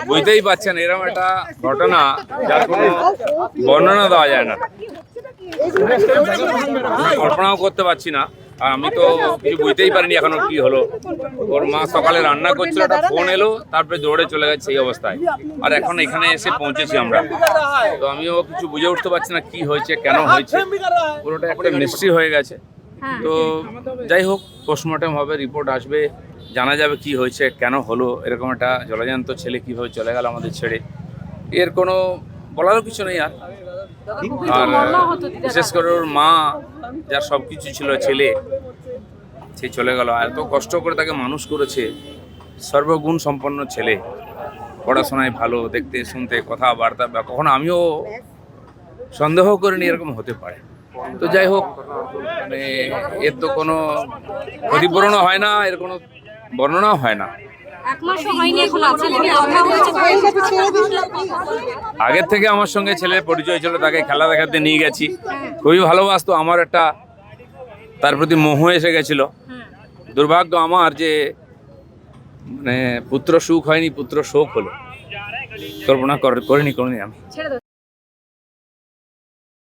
বুঝতেই পারছেন এরকম একটা ঘটনা যার কোনো বর্ণনা দেওয়া যায় না, কল্পনাও করতে পারছি না। আর আমি তো কিছু বুঝতেই পারিনি এখনো কি হলো। ওর মা সকালে রান্না করছিল, একটা ফোন এলো, তারপরে দৌড়ে চলে গেছে এই অবস্থায়। আর এখন এখানে এসে পৌঁছেছি আমরা, তো আমিও কিছু বুঝে উঠতে পারছি না কি হয়েছে, কেন হয়েছে, পুরোটা একটা মিস্ট্রি হয়ে গেছে। তো যাই হোক, পোস্টমর্টম হবে, রিপোর্ট আসবে, জানা যাবে কি হয়েছে, কেন হলো এরকম একটা জলজান্ত ছেলে কীভাবে চলে গেল আমাদের ছেড়ে। এর কোনো বলারও কিছু নেই। আর বিশেষ করে ওর মা, যার সব কিছু ছিল, ছেলে সে চলে গেল। এত কষ্ট করে তাকে মানুষ করেছে, সর্বগুণ সম্পন্ন ছেলে, পড়াশোনায় ভালো, দেখতে শুনতে কথাবার্তা, কখনো আমিও সন্দেহ করিনি এরকম হতে পারে। তো যাই হোক, মানে এর তো কোনো ক্ষতিপূরণও হয় না, এর কোনো বর্ণনাও হয় না। আগের থেকে আমার সঙ্গে ছেলের পরিচয় ছিল, তাকে খেলা দেখাতে নিয়ে গেছি, খুবই ভালোবাসতো। আমার একটা তার প্রতি মোহ এসে গেছিল। দুর্ভাগ্য আমার যে মানে পুত্র সুখ হয়নি, পুত্র শোক হলো। কল্পনা করিনি আমি।